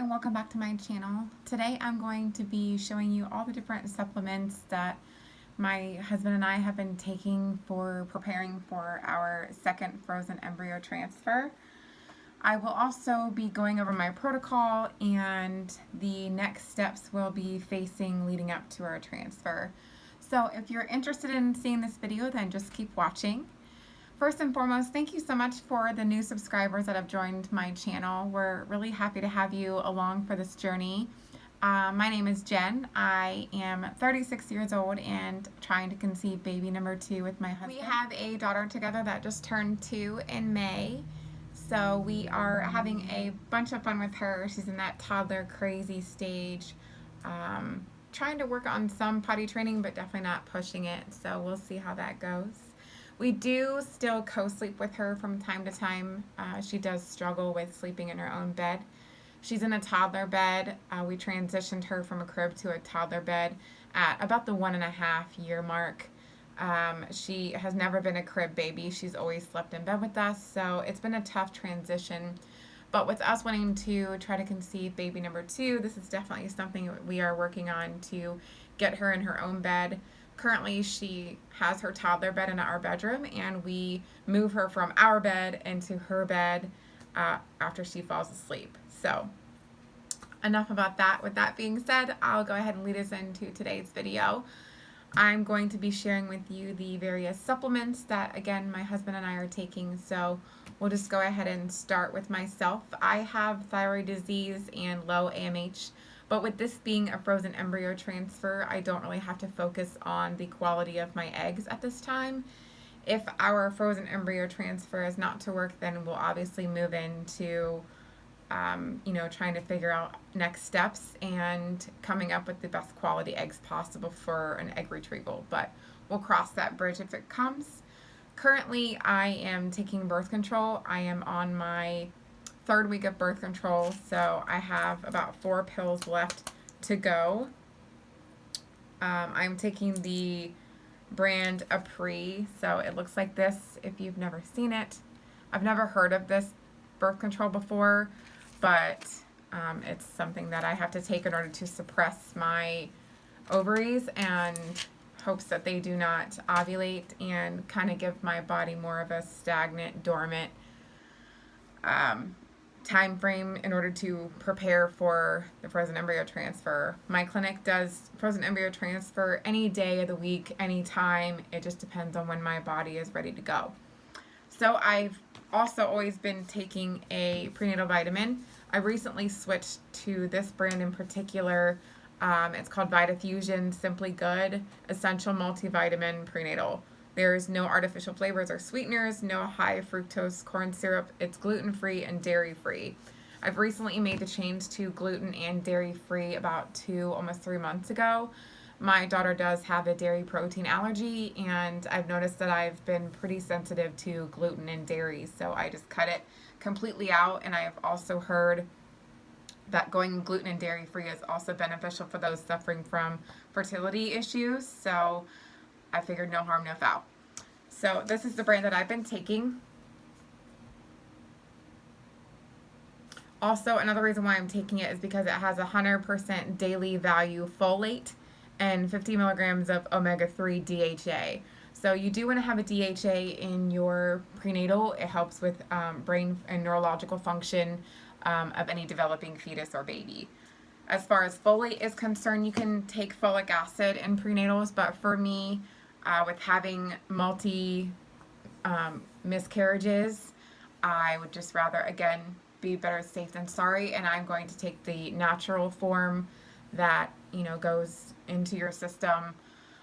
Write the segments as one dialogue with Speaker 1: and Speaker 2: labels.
Speaker 1: and welcome back to my channel. Today I'm going to be showing you all the different supplements that my husband and I have been taking for preparing for our second frozen embryo transfer. I will also be going over my protocol and the next steps we'll be facing leading up to our transfer. So if you're interested in seeing this video, then just keep watching. First and foremost, thank you so much for the new subscribers that have joined my channel. We're really happy to have you along for this journey. My name is Jen. I am 36 years old and trying to conceive baby number 2 with my husband. We have a daughter together that just turned 2 in May. So we are having a bunch of fun with her. She's in that toddler crazy stage. Trying to work on some potty training, but definitely not pushing it. So we'll see how that goes. We do still co-sleep with her from time to time. She does struggle with sleeping in her own bed. She's in a toddler bed. We transitioned her from a crib to a toddler bed at about the 1.5-year mark. She has never been a crib baby. She's always slept in bed with us, so it's been a tough transition. But with us wanting to try to conceive baby number 2, this is definitely something we are working on to get her in her own bed. Currently, she has her toddler bed in our bedroom, and we move her from our bed into her bed after she falls asleep. So, enough about that. With that being said, I'll go ahead and lead us into today's video. I'm going to be sharing with you the various supplements that, again, my husband and I are taking. So, we'll just go ahead and start with myself. I have thyroid disease and low AMH. But with this being a frozen embryo transfer, I don't really have to focus on the quality of my eggs at this time. If our frozen embryo transfer is not to work, then we'll obviously move into, trying to figure out next steps and coming up with the best quality eggs possible for an egg retrieval. But we'll cross that bridge if it comes. Currently, I am taking birth control. I am on my 3rd week of birth control, so I have about 4 pills left to go. I'm taking the brand Apri, so it looks like this if you've never seen it. I've never heard of this birth control before, but it's something that I have to take in order to suppress my ovaries and hopes that they do not ovulate and kind of give my body more of a stagnant, dormant time frame in order to prepare for the frozen embryo transfer. My clinic does frozen embryo transfer any day of the week, any time. It just depends on when my body is ready to go. So I've also always been taking a prenatal vitamin. I recently switched to this brand in particular. It's called VitaFusion Simply Good Essential Multivitamin Prenatal. There's no artificial flavors or sweeteners, no high fructose corn syrup. It's gluten-free and dairy-free. I've recently made the change to gluten and dairy-free about 2, almost 3 months ago. My daughter does have a dairy protein allergy, and I've noticed that I've been pretty sensitive to gluten and dairy, so I just cut it completely out. And I have also heard that going gluten and dairy-free is also beneficial for those suffering from fertility issues. So I figured no harm, no foul. So this is the brand that I've been taking. Also, another reason why I'm taking it is because it has 100% daily value folate and 50 milligrams of omega-3 DHA. So you do want to have a DHA in your prenatal. It helps with brain and neurological function of any developing fetus or baby. As far as folate is concerned, you can take folic acid in prenatals, but for me, with having miscarriages, I would just rather, again, be better safe than sorry, and I'm going to take the natural form that, goes into your system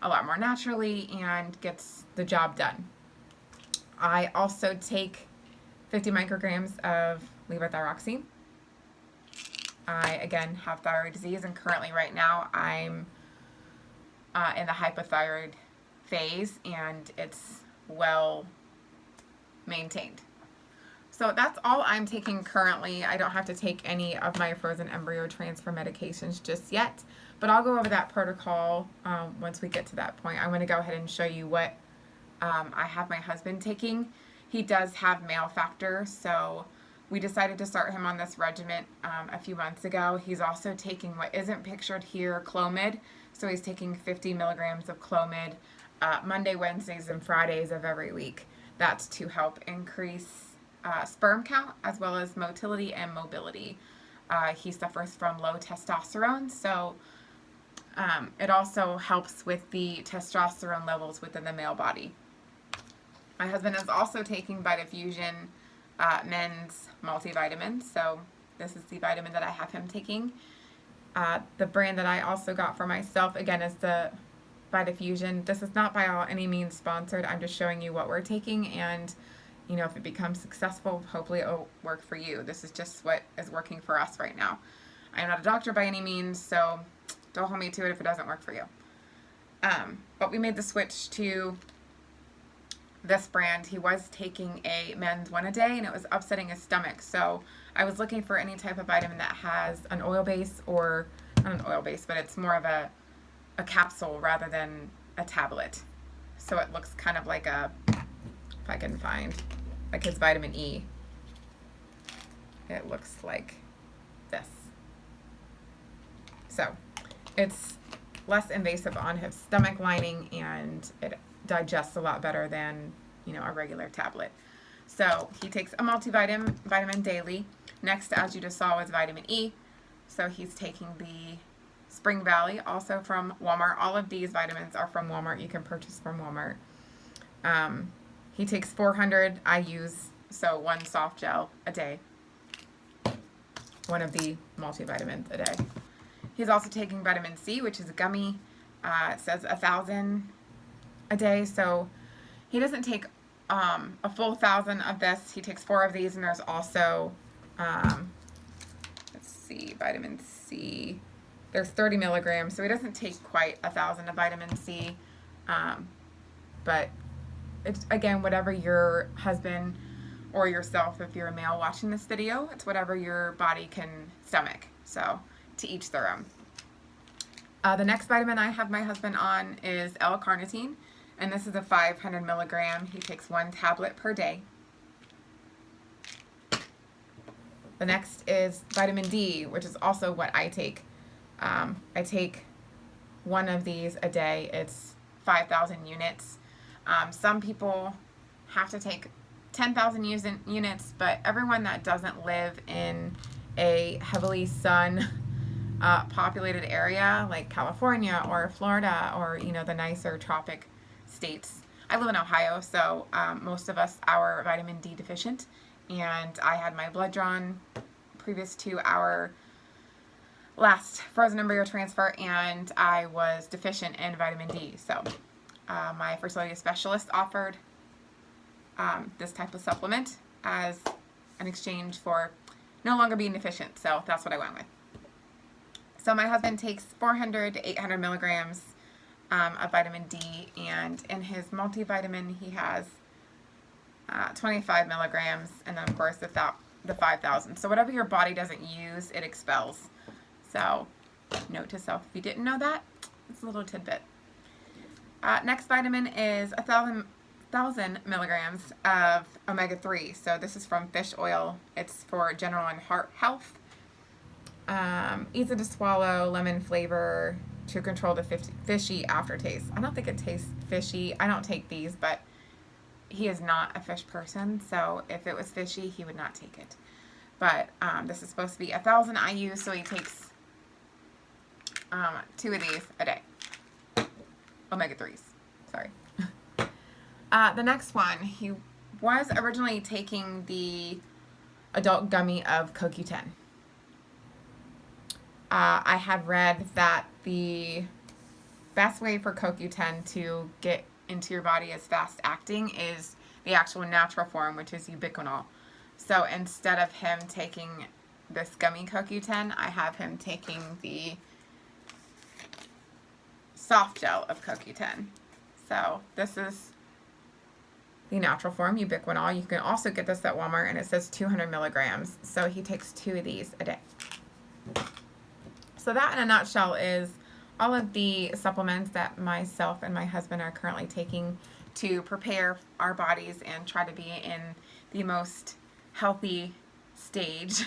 Speaker 1: a lot more naturally and gets the job done. I also take 50 micrograms of levothyroxine. I, again, have thyroid disease, and currently right now I'm in the hypothyroid phase, and it's well maintained. So that's all I'm taking currently. I don't have to take any of my frozen embryo transfer medications just yet, but I'll go over that protocol once we get to that point. I'm going to go ahead and show you what I have my husband taking. He does have male factor, so We decided to start him on this regimen a few months ago. He's also taking what isn't pictured here, Clomid. So he's taking 50 milligrams of Clomid Monday, Wednesdays, and Fridays of every week. That's to help increase sperm count as well as motility and mobility. He suffers from low testosterone, so it also helps with the testosterone levels within the male body. My husband is also taking Vitafusion men's multivitamin, so this is the vitamin that I have him taking. The brand that I also got for myself, again, is the Vitafusion. This is not by any means sponsored. I'm just showing you what we're taking, and you know, if it becomes successful, hopefully it'll work for you. This is just what is working for us right now. I'm not a doctor by any means, so don't hold me to it if it doesn't work for you. But we made the switch to this brand. He was taking a men's one a day, and it was upsetting his stomach. So I was looking for any type of vitamin that has an oil base, or not an oil base, but it's more of a capsule rather than a tablet. So it looks kind of like a, if I can find, like his vitamin E. It looks like this. So it's less invasive on his stomach lining, and it digests a lot better than, you know, a regular tablet. So he takes a multivitamin daily. Next, as you just saw, was vitamin E. So he's taking the Spring Valley, also from Walmart. All of these vitamins are from Walmart. You can purchase from Walmart. He takes 400 IUs, so one soft gel a day. One of the multivitamins a day. He's also taking vitamin C, which is a gummy. It says 1,000 a day, so he doesn't take a full 1,000 of this. He takes 4 of these, and there's also, let's see, vitamin C. There's 30 milligrams, so he doesn't take quite 1,000 of vitamin C. But it's, again, whatever your husband or yourself, if you're a male watching this video, it's whatever your body can stomach. So to each their own. The next vitamin I have my husband on is L-carnitine, and this is a 500 milligram. He takes 1 tablet per day. The next is vitamin D, which is also what I take. I take 1 of these a day. It's 5,000 units. Some people have to take 10,000 units, but everyone that doesn't live in a heavily sun populated area like California or Florida, or, you know, the nicer tropic states. I live in Ohio, so most of us are vitamin D deficient, and I had my blood drawn previous to our last frozen embryo transfer, and I was deficient in vitamin D. So my fertility specialist offered this type of supplement as an exchange for no longer being deficient, so that's what I went with. So my husband takes 400 to 800 milligrams of vitamin D, and in his multivitamin he has 25 milligrams, and then of course the 5,000. So whatever your body doesn't use, it expels. So note to self, if you didn't know that, it's a little tidbit. Next vitamin is 1,000 milligrams of omega-3. So this is from fish oil. It's for general and heart health. Easy to swallow, lemon flavor to control the fishy aftertaste. I don't think it tastes fishy. I don't take these, but he is not a fish person, so if it was fishy, he would not take it. But this is supposed to be 1,000 IU, so he takes 2 of these a day. Omega-3s, sorry. The next one, he was originally taking the adult gummy of CoQ10. I had read that the best way for CoQ10 to get into your body as fast acting is the actual natural form, which is ubiquinol. So instead of him taking this gummy CoQ10, I have him taking the soft gel of CoQ10. So this is the natural form, ubiquinol. You can also get this at Walmart, and it says 200 milligrams. So he takes 2 of these a day. So that, in a nutshell, is all of the supplements that myself and my husband are currently taking to prepare our bodies and try to be in the most healthy stage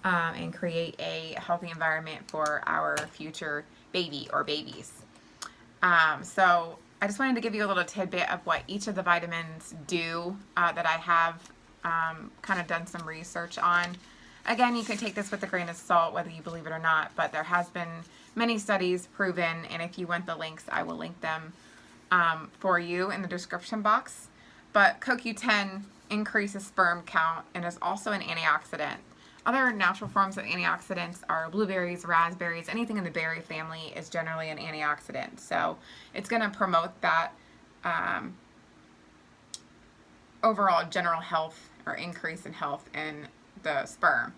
Speaker 1: and create a healthy environment for our future baby or babies. So I just wanted to give you a little tidbit of what each of the vitamins do that I have kind of done some research on. Again, you can take this with a grain of salt, whether you believe it or not, but there has been many studies proven, and if you want the links, I will link them for you in the description box. But CoQ10 increases sperm count and is also an antioxidant. Other natural forms of antioxidants are blueberries, raspberries, anything in the berry family is generally an antioxidant. So it's going to promote that overall general health or increase in health in the sperm.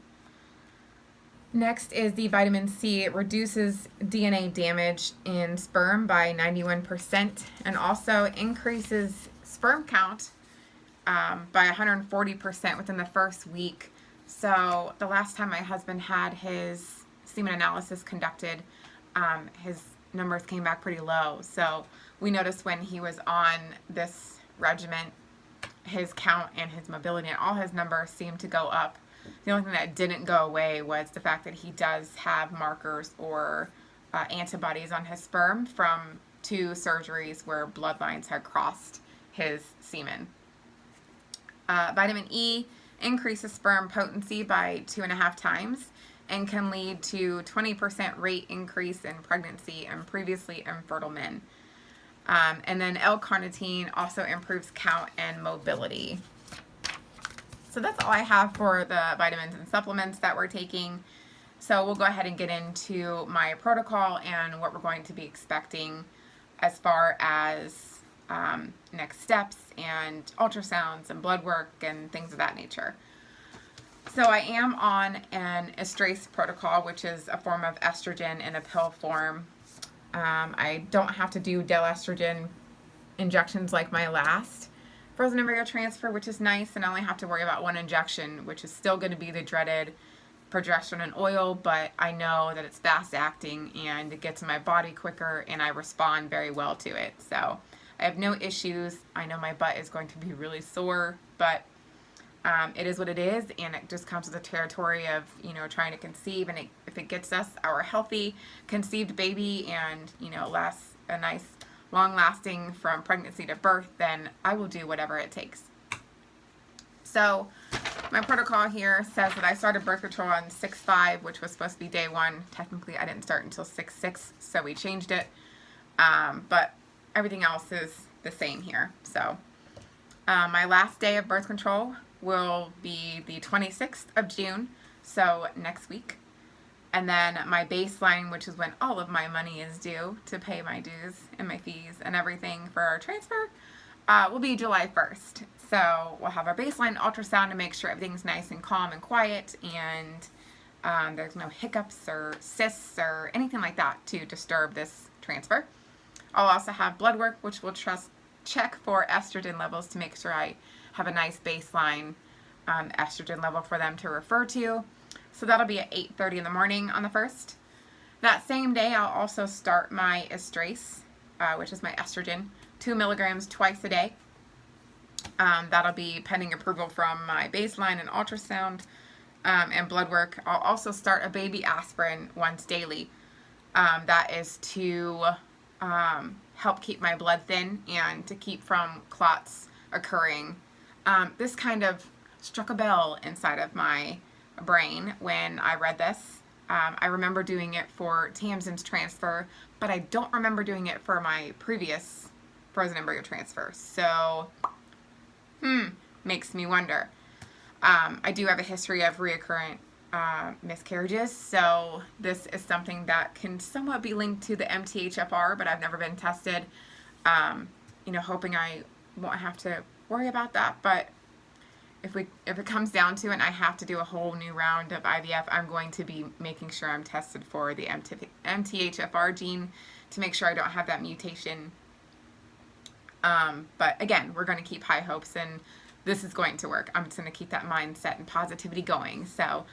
Speaker 1: Next is the vitamin C. It reduces DNA damage in sperm by 91% and also increases sperm count by 140% within the first week. So the last time my husband had his semen analysis conducted, his numbers came back pretty low. So we noticed when he was on this regimen, his count and his mobility and all his numbers seemed to go up. The only thing that didn't go away was the fact that he does have markers or antibodies on his sperm from 2 surgeries where bloodlines had crossed his semen. Vitamin E increases sperm potency by 2.5 times and can lead to 20% rate increase in pregnancy in previously infertile men. And then L-carnitine also improves count and mobility. So that's all I have for the vitamins and supplements that we're taking. So we'll go ahead and get into my protocol and what we're going to be expecting as far as next steps and ultrasounds and blood work and things of that nature. So I am on an estrase protocol, which is a form of estrogen in a pill form. I don't have to do del-estrogen injections like my last frozen embryo transfer, which is nice, and I only have to worry about 1 injection, which is still going to be the dreaded progesterone and oil, but I know that it's fast acting and it gets in my body quicker and I respond very well to it. So I have no issues. I know my butt is going to be really sore, but it is what it is, and it just comes with the territory of, you know, trying to conceive, and if it gets us our healthy conceived baby and, you know, lasts a nice long lasting from pregnancy to birth, then I will do whatever it takes. So my protocol here says that I started birth control on 6/5, which was supposed to be day 1. Technically I didn't start until 6/6, so we changed it, but everything else is the same here. So my last day of birth control will be the 26th of June, so next week. And then my baseline, which is when all of my money is due to pay my dues and my fees and everything for our transfer, will be July 1st. So we'll have our baseline ultrasound to make sure everything's nice and calm and quiet, and there's no hiccups or cysts or anything like that to disturb this transfer. I'll also have blood work, which will check for estrogen levels to make sure I have a nice baseline estrogen level for them to refer to. So that'll be at 8:30 in the morning on the 1st. That same day, I'll also start my estrase, which is my estrogen, 2 milligrams twice a day. That'll be pending approval from my baseline and ultrasound and blood work. I'll also start a baby aspirin once daily. That is to help keep my blood thin and to keep from clots occurring. This kind of struck a bell inside of my brain when I read this. I remember doing it for Tamsin's transfer, but I don't remember doing it for my previous frozen embryo transfer. So, makes me wonder. I do have a history of recurrent miscarriages, so this is something that can somewhat be linked to the MTHFR, but I've never been tested. You know, hoping I won't have to worry about that, but if it comes down to it and I have to do a whole new round of IVF, I'm going to be making sure I'm tested for the MTHFR gene to make sure I don't have that mutation. But again, we're going to keep high hopes, and this is going to work. I'm just going to keep that mindset and positivity going. So,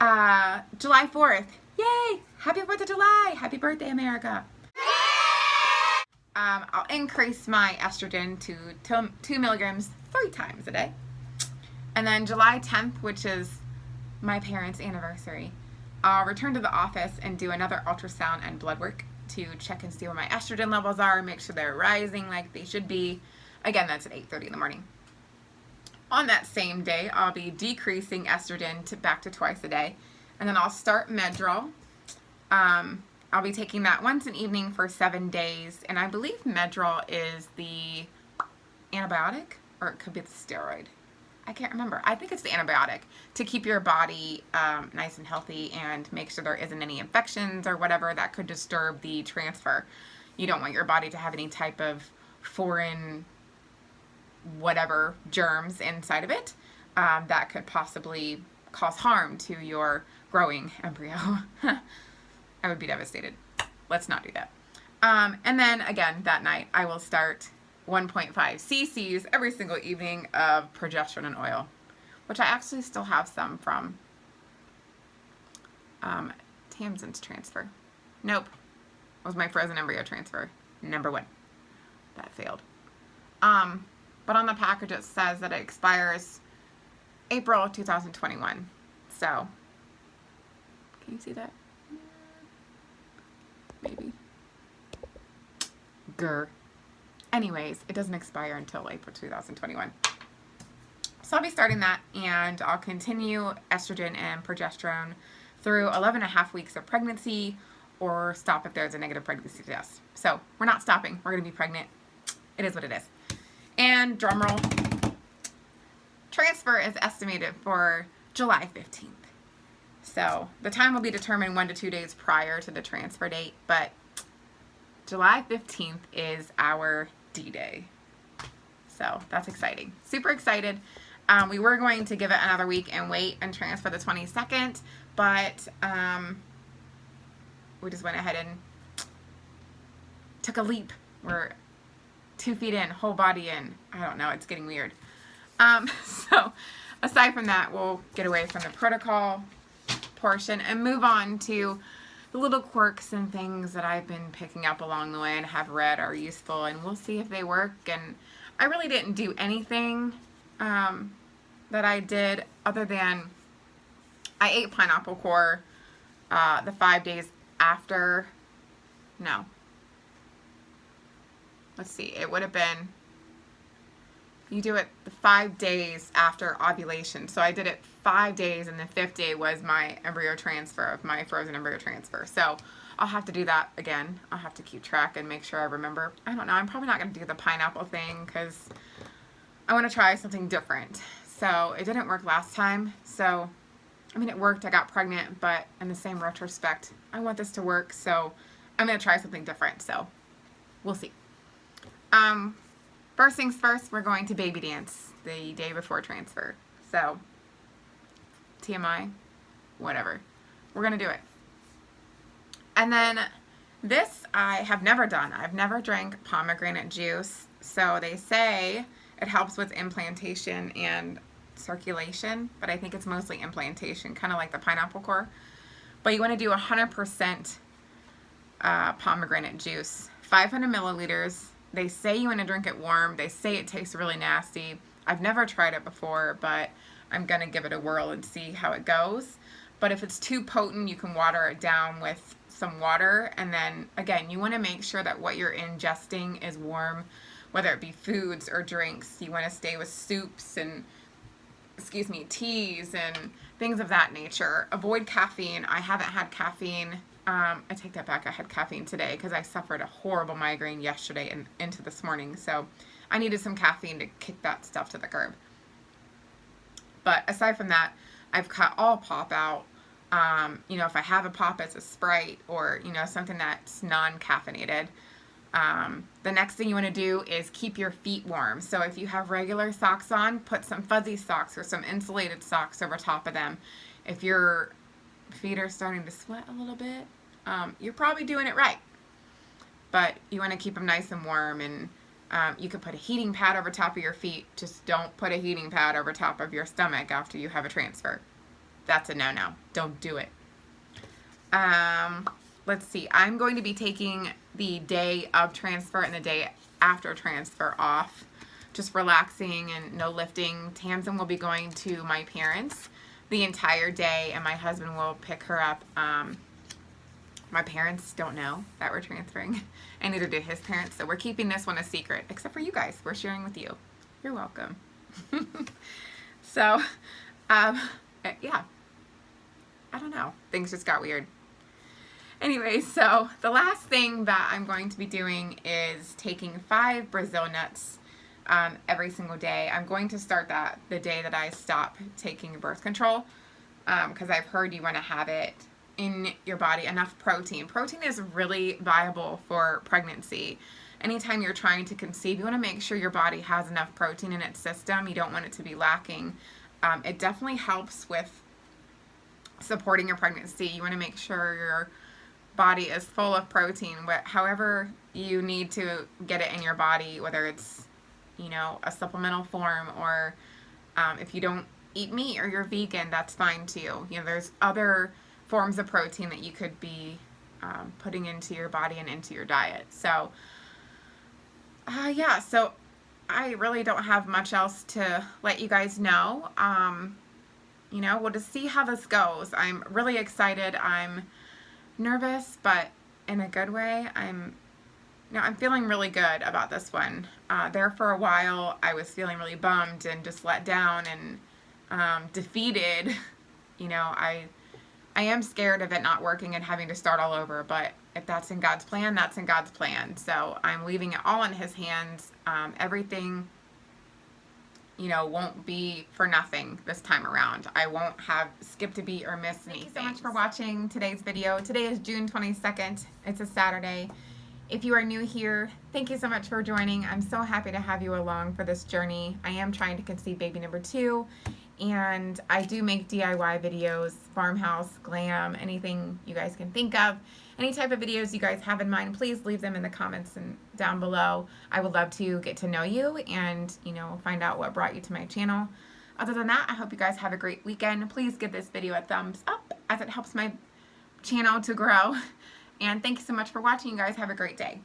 Speaker 1: July 4th, yay! Happy 4th of July! Happy birthday, America! I'll increase my estrogen to 2 milligrams 3 times a day. And then July 10th, which is my parents' anniversary, I'll return to the office and do another ultrasound and blood work to check and see where my estrogen levels are, make sure they're rising like they should be. Again, that's at 8:30 in the morning. On that same day, I'll be decreasing estrogen back to twice a day, and then I'll start Medrol. I'll be taking that once an evening for 7 days, and I believe Medrol is the antibiotic, or it could be the steroid. I can't remember. I think it's the antibiotic to keep your body nice and healthy and make sure there isn't any infections or whatever that could disturb the transfer. You don't want your body to have any type of foreign whatever germs inside of it that could possibly cause harm to your growing embryo. I would be devastated. Let's not do that. And then again, that night, I will start 1.5 cc's every single evening of progesterone and oil, which I actually still have some from Tamsin's transfer. Nope. It was my frozen embryo transfer. Number 1. That failed. But on the package it says that it expires April 2021. So, can you see that? Maybe. Grr. Anyways, it doesn't expire until April 2021. So I'll be starting that, and I'll continue estrogen and progesterone through 11 and a half weeks of pregnancy, or stop if there's a negative pregnancy test. So we're not stopping. We're going to be pregnant. It is what it is. And drumroll, transfer is estimated for July 15th. So the time will be determined 1 to 2 days prior to the transfer date, but July 15th is our D-Day. So that's exciting. Super excited. We were going to give it another week and wait and transfer the 22nd, but we just went ahead and took a leap. We're 2 feet in, whole body in. I don't know, it's getting weird. So aside from that, we'll get away from the protocol portion and move on to the little quirks and things that I've been picking up along the way and have read are useful, and we'll see if they work. And I really didn't do anything that I did other than I ate pineapple core the 5 days after, no, let's see, it would have been, you do it the 5 days after ovulation. So I did it 5 days, and the 5th day was my embryo transfer of my frozen embryo transfer. So I'll have to do that again. I'll have to keep track and make sure I remember. I don't know. I'm probably not going to do the pineapple thing because I want to try something different. So it didn't work last time. So, I mean, it worked. I got pregnant, but in the same retrospect, I want this to work. So I'm going to try something different. So we'll see. First things first, we're going to baby dance the day before transfer. So, TMI, whatever. We're going to do it. And then this I have never done. I've never drank pomegranate juice. So they say it helps with implantation and circulation, but I think it's mostly implantation, kind of like the pineapple core. But you want to do 100% pomegranate juice, 500 milliliters. They say you want to drink it warm. They say it tastes really nasty. I've never tried it before, but I'm going to give it a whirl and see how it goes. But if it's too potent, you can water it down with some water. And then, again, you want to make sure that what you're ingesting is warm, whether it be foods or drinks. You want to stay with soups and, teas and things of that nature. Avoid caffeine. I haven't had caffeine. I take that back. I had caffeine today because I suffered a horrible migraine yesterday and into this morning. So I needed some caffeine to kick that stuff to the curb. But aside from that, I've cut all pop out. If I have a pop, it's a Sprite or, something that's non-caffeinated. The next thing you want to do is keep your feet warm. So if you have regular socks on, put some fuzzy socks or some insulated socks over top of them. If your feet are starting to sweat a little bit, you're probably doing it right. But you want to keep them nice and warm, and you could put a heating pad over top of your feet. Just don't put a heating pad over top of your stomach after you have a transfer. That's a no-no. Don't do it. Let's see. I'm going to be taking the day of transfer and the day after transfer off. Just relaxing and no lifting. Tamsin will be going to my parents the entire day, and my husband will pick her up. My parents don't know that we're transferring, and neither do his parents, so we're keeping this one a secret, except for you guys. We're sharing with you. You're welcome. So, yeah. I don't know. Things just got weird. Anyway, so the last thing that I'm going to be doing is taking 5 Brazil nuts every single day. I'm going to start that the day that I stop taking birth control, because I've heard you want to have it in your body, enough protein. Protein is really viable for pregnancy. Anytime you're trying to conceive, you want to make sure your body has enough protein in its system. You don't want it to be lacking. It definitely helps with supporting your pregnancy. You want to make sure your body is full of protein, however you need to get it in your body, whether it's, you know, a supplemental form, or if you don't eat meat or you're vegan, that's fine too. You know, there's other forms of protein that you could be putting into your body and into your diet. So yeah, so I really don't have much else to let you guys know. You know, we'll just see how this goes. I'm really excited. I'm nervous, but in a good way. I'm feeling really good about this one. There for a while, I was feeling really bummed and just let down and defeated. You know, I am scared of it not working and having to start all over, but if that's in God's plan, that's in God's plan. So I'm leaving it all in His hands. Everything, you know, won't be for nothing this time around. I won't have skipped a beat or missed anything. Thank you so much for watching today's video. Today is June 22nd. It's a Saturday. If you are new here, thank you so much for joining. I'm so happy to have you along for this journey. I am trying to conceive baby number 2, and I do make DIY videos, farmhouse, glam, anything you guys can think of. Any type of videos you guys have in mind, please leave them in the comments and down below. I would love to get to know you and, you know, find out what brought you to my channel. Other than that, I hope you guys have a great weekend. Please give this video a thumbs up as it helps my channel to grow. And thank you so much for watching. You guys have a great day.